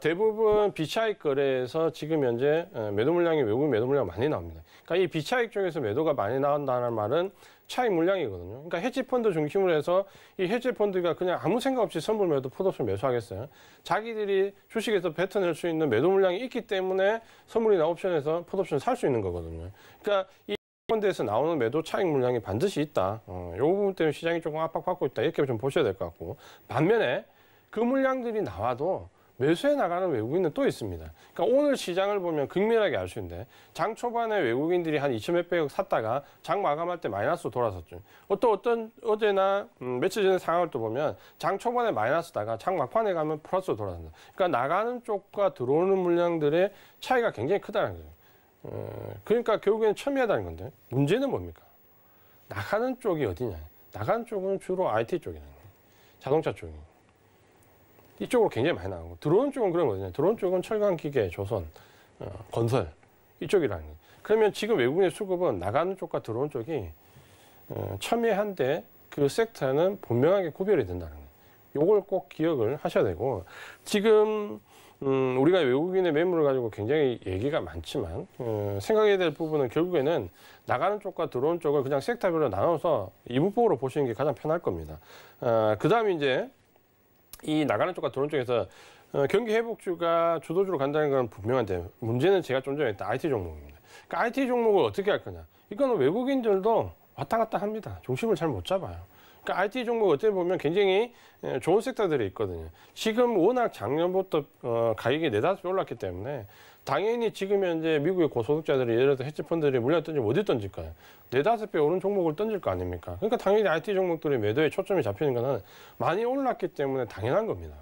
대부분 비차익 거래에서 지금 현재 매도 물량이 외국인 매도 물량 많이 나옵니다. 그러니까 이 비차익 쪽에서 매도가 많이 나온다는 말은 차익 물량이거든요. 그러니까 헤지 펀드 중심으로 해서 이 헤지 펀드가 그냥 아무 생각 없이 선물 매도, 풋옵션 매수하겠어요. 자기들이 주식에서 뱉어낼 수 있는 매도 물량이 있기 때문에 선물이나 옵션에서 풋옵션 살 수 있는 거거든요. 그러니까 이 펀드에서 나오는 매도 차익 물량이 반드시 있다. 이 부분 때문에 시장이 조금 압박받고 있다. 이렇게 좀 보셔야 될 것 같고 반면에 그 물량들이 나와도 매수해 나가는 외국인은 또 있습니다. 그러니까 오늘 시장을 보면 극명하게 알 수 있는데 장 초반에 외국인들이 한 2,몇백억 샀다가 장 마감할 때 마이너스로 돌아섰죠. 어제나 며칠 전의 상황을 또 보면 장 초반에 마이너스다가 장 막판에 가면 플러스로 돌아선다. 그러니까 나가는 쪽과 들어오는 물량들의 차이가 굉장히 크다는 거예요. 그러니까 결국에는 첨예하다는 건데 문제는 뭡니까? 나가는 쪽이 어디냐? 나가는 쪽은 주로 IT 쪽이라는 거예요. 자동차 쪽이. 이쪽으로 굉장히 많이 나가고 들어오는 쪽은 그런 거거든요. 들어오는 쪽은 철강, 기계, 조선, 건설 이쪽이라는 거예요. 그러면 지금 외국인의 수급은 나가는 쪽과 들어오는 쪽이 첨예한데 그 섹터는 분명하게 구별이 된다는 거예요. 요걸 꼭 기억을 하셔야 되고 지금 우리가 외국인의 매물을 가지고 굉장히 얘기가 많지만 생각해야 될 부분은 결국에는 나가는 쪽과 들어오는 쪽을 그냥 섹터별로 나눠서 이분법으로 보시는 게 가장 편할 겁니다. 그 다음에 이제 이 나가는 쪽과 들어오는 쪽에서 경기 회복주가 주도주로 간다는 건 분명한데 문제는 제가 좀 전에 했던 IT 종목입니다. 그러니까 IT 종목을 어떻게 할 거냐. 이거는 외국인들도 왔다 갔다 합니다. 중심을 잘 못 잡아요. 그러니까 IT 종목 어떻게 보면 굉장히 좋은 섹터들이 있거든요. 지금 워낙 작년부터 가격이 4-5배 올랐기 때문에 당연히 지금 현재 미국의 고소득자들이 예를 들어 헤지펀드들이 물량 던지면 어디 던질까요? 4-5배 오른 종목을 던질 거 아닙니까? 그러니까 당연히 IT 종목들이 매도에 초점이 잡히는 거는 많이 올랐기 때문에 당연한 겁니다.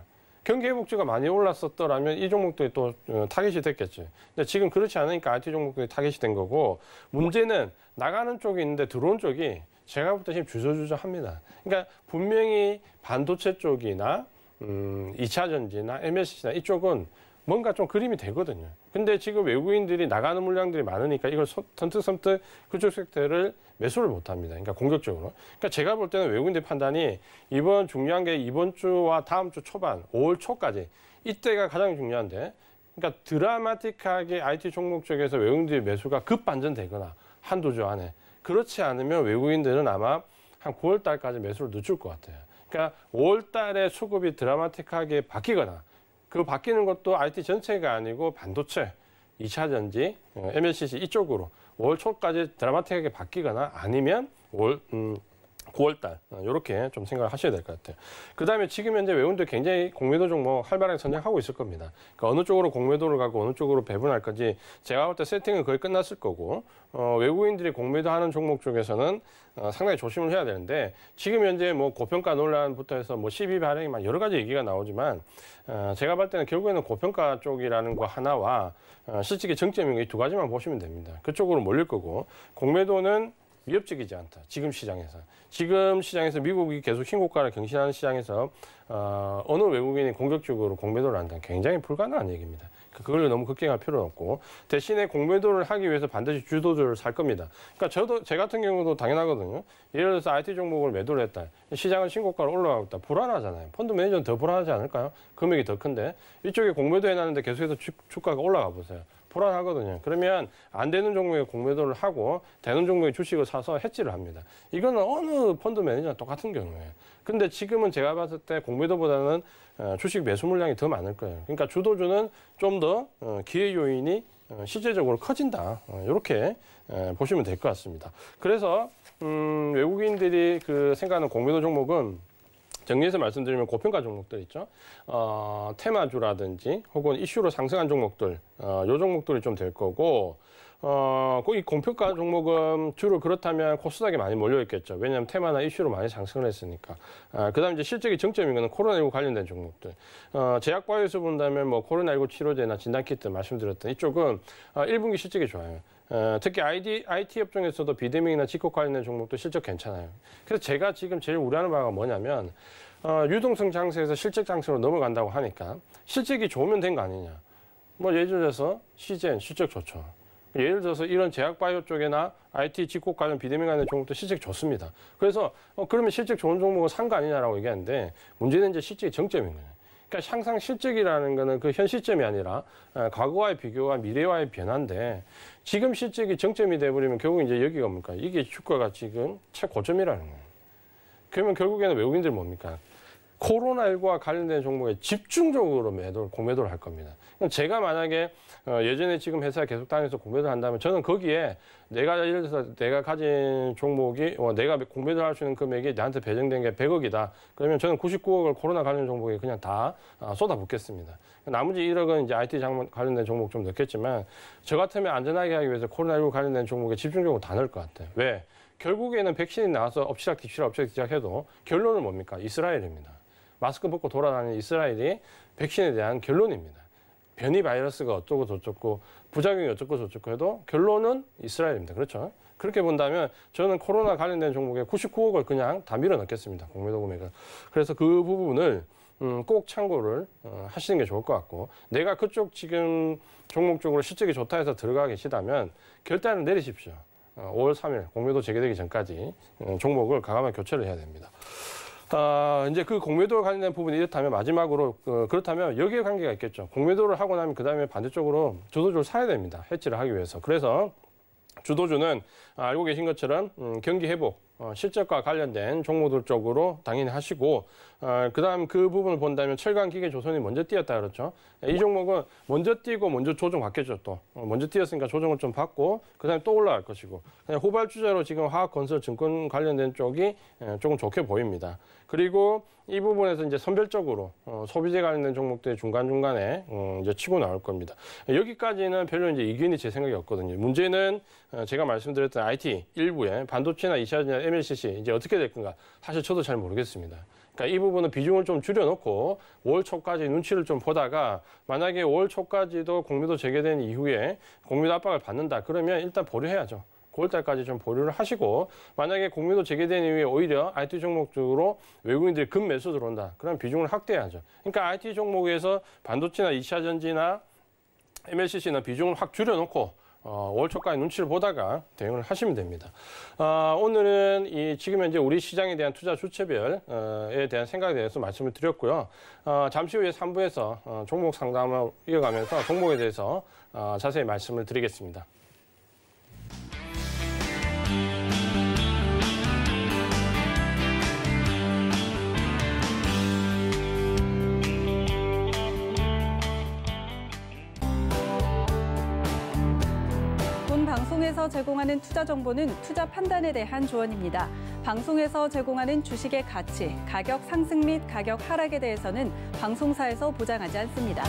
경기 회복주가 많이 올랐었더라면 이 종목들이 또 타겟이 됐겠죠. 근데 지금 그렇지 않으니까 IT 종목들이 타겟이 된 거고 문제는 나가는 쪽이 있는데 들어온 쪽이 제가 볼 때 지금 주저주저합니다. 그러니까 분명히 반도체 쪽이나 2차 전지나 MSC나 이쪽은 뭔가 좀 그림이 되거든요. 근데 지금 외국인들이 나가는 물량들이 많으니까 이걸 선뜻선뜻 그쪽 섹터를 매수를 못 합니다. 그러니까 공격적으로. 그러니까 제가 볼 때는 외국인들 판단이 이번 중요한 게 이번 주와 다음 주 초반, 5월 초까지 이때가 가장 중요한데 그러니까 드라마틱하게 IT 종목 쪽에서 외국인들의 매수가 급반전되거나 한두 주 안에 그렇지 않으면 외국인들은 아마 한 9월 달까지 매수를 늦출 것 같아요. 그러니까 5월 달에 수급이 드라마틱하게 바뀌거나 그 바뀌는 것도 IT 전체가 아니고 반도체, 2차 전지, MLCC 이쪽으로 올 초까지 드라마틱하게 바뀌거나 아니면 9월달 이렇게 좀 생각을 하셔야 될 것 같아요. 그다음에 지금 현재 외국인들 굉장히 공매도 종목 활발하게 선정하고 있을 겁니다. 그러니까 어느 쪽으로 공매도를 가고 어느 쪽으로 배분할 건지 제가 볼 때 세팅은 거의 끝났을 거고 외국인들이 공매도하는 종목 쪽에서는 상당히 조심을 해야 되는데 지금 현재 뭐 고평가 논란부터 해서 뭐 12 발행이 막 여러 가지 얘기가 나오지만 제가 볼 때는 결국에는 고평가 쪽이라는 거 하나와 실질의 정점인 거 이 두 가지만 보시면 됩니다. 그쪽으로 몰릴 거고 공매도는 위협적이지 않다. 지금 시장에서 미국이 계속 신고가를 경신하는 시장에서 어느 외국인이 공격적으로 공매도를 한다는 굉장히 불가능한 얘기입니다. 그걸 너무 걱정할 필요는 없고 대신에 공매도를 하기 위해서 반드시 주도주를 살 겁니다. 그러니까 제 같은 경우도 당연하거든요. 예를 들어서 IT 종목을 매도를 했다. 시장은 신고가로 올라가고 있다. 불안하잖아요. 펀드 매니저는 더 불안하지 않을까요? 금액이 더 큰데 이쪽에 공매도 해놨는데 계속해서 주가가 올라가 보세요. 불안하거든요. 그러면 안 되는 종목에 공매도를 하고 되는 종목에 주식을 사서 해지를 합니다. 이거는 어느 펀드 매니저나 똑같은 경우예요. 근데 지금은 제가 봤을 때 공매도보다는 주식 매수 물량이 더 많을 거예요. 그러니까 주도주는 좀 더 기회 요인이 실제적으로 커진다. 이렇게 보시면 될 것 같습니다. 그래서 외국인들이 생각하는 공매도 종목은 정리해서 말씀드리면 고평가 종목들 있죠. 테마주라든지 혹은 이슈로 상승한 종목들, 요 종목들이 좀 될 거고, 이 고평가 종목은 주로 그렇다면 코스닥에 많이 몰려있겠죠. 왜냐하면 테마나 이슈로 많이 상승을 했으니까. 그 다음에 이제 실적이 정점인 거는 코로나19 관련된 종목들. 제약바이오에서 본다면 뭐 코로나19 치료제나 진단키트 말씀드렸던 이쪽은 1분기 실적이 좋아요. 특히 IT 업종에서도 비대면이나 직콕 관련된 종목도 실적 괜찮아요. 그래서 제가 지금 제일 우려하는 바가 뭐냐면 유동성 장세에서 실적 장세로 넘어간다고 하니까 실적이 좋으면 된 거 아니냐. 뭐 예를 들어서 CGN 실적 좋죠. 예를 들어서 이런 제약바이오 쪽이나 IT 직콕 관련 비대면 관련 종목도 실적이 좋습니다. 그래서 그러면 실적 좋은 종목을 산 거 아니냐라고 얘기하는데 문제는 이제 실적이 정점인 거예요. 그러니까 항상 실적이라는 거는 그 현 시점이 아니라 과거와의 비교와 미래와의 변화인데 지금 실적이 정점이 돼버리면 결국 이제 여기가 뭡니까? 이게 주가가 지금 최고점이라는 거예요. 그러면 결국에는 외국인들 뭡니까? 코로나19와 관련된 종목에 집중적으로 공매도를 할 겁니다. 그럼 제가 만약에 예전에 지금 회사에 계속 다니면서 공매도를 한다면 저는 거기에 예를 들어서 내가 가진 종목이 내가 공매도를 할 수 있는 금액이 나한테 배정된 게 100억이다. 그러면 저는 99억을 코로나 관련 종목에 그냥 다 쏟아붓겠습니다. 나머지 1억은 이제 IT 관련된 종목 좀 넣겠지만 저 같으면 안전하게 하기 위해서 코로나19 관련된 종목에 집중적으로 다 넣을 것 같아요. 왜? 결국에는 백신이 나와서 엎치락 뒤치락 해도 결론은 뭡니까? 이스라엘입니다. 마스크 벗고 돌아다니는 이스라엘이 백신에 대한 결론입니다. 변이 바이러스가 어쩌고 저쩌고 부작용이 어쩌고 저쩌고 해도 결론은 이스라엘입니다. 그렇죠? 그렇게 본다면 저는 코로나 관련된 종목에 99억을 그냥 다 밀어넣겠습니다. 공매도 금액을. 그래서 그 부분을 꼭 참고를 하시는 게 좋을 것 같고 내가 그쪽 지금 종목 쪽으로 실적이 좋다 해서 들어가 계시다면 결단을 내리십시오. 5월 3일 공매도 재개되기 전까지 종목을 과감하게 교체를 해야 됩니다. 이제 그 공매도와 관련된 부분이 이렇다면 마지막으로 그렇다면 여기에 관계가 있겠죠. 공매도를 하고 나면 그 다음에 반대쪽으로 주도주를 사야 됩니다. 해지를 하기 위해서. 그래서 주도주는 알고 계신 것처럼 경기 회복, 실적과 관련된 종목들 쪽으로 당연히 하시고 그다음 그 부분을 본다면 철강기계조선이 먼저 뛰었다 그렇죠. 이 종목은 먼저 뛰고 먼저 조정받겠죠. 또 먼저 뛰었으니까 조정을 좀 받고 그다음에 또 올라갈 것이고 그냥 후발주자로 지금 화학건설 증권 관련된 쪽이 조금 좋게 보입니다. 그리고 이 부분에서 이제 선별적으로 소비재 관련된 종목들이 중간중간에 이제 치고 나올 겁니다. 여기까지는 별로 이제 이견이 제 생각이 없거든요. 문제는 제가 말씀드렸던 IT 일부에 반도체나 2차전지나 MLCC 이제 어떻게 될 건가 사실 저도 잘 모르겠습니다. 그러니까 이 부분은 비중을 좀 줄여놓고 5월 초까지 눈치를 좀 보다가 만약에 5월 초까지도 공매도 재개된 이후에 공매도 압박을 받는다 그러면 일단 보류해야죠. 9월달까지 좀 보류를 하시고 만약에 공매도 재개된 이후에 오히려 IT 종목 쪽으로 외국인들이 급매수 들어온다. 그럼 비중을 확대해야죠. 그러니까 IT 종목에서 반도체나 2차 전지나 MLCC나 비중을 확 줄여놓고 5월 초까지 눈치를 보다가 대응을 하시면 됩니다. 오늘은 지금 현재 우리 시장에 대한 투자 주체별에 대한 생각에 대해서 말씀을 드렸고요. 잠시 후에 3부에서 종목 상담을 이어가면서 종목에 대해서 자세히 말씀을 드리겠습니다. 방송에서 제공하는 투자 정보는 투자 판단에 대한 조언입니다. 방송에서 제공하는 주식의 가치, 가격 상승 및 가격 하락에 대해서는 방송사에서 보장하지 않습니다.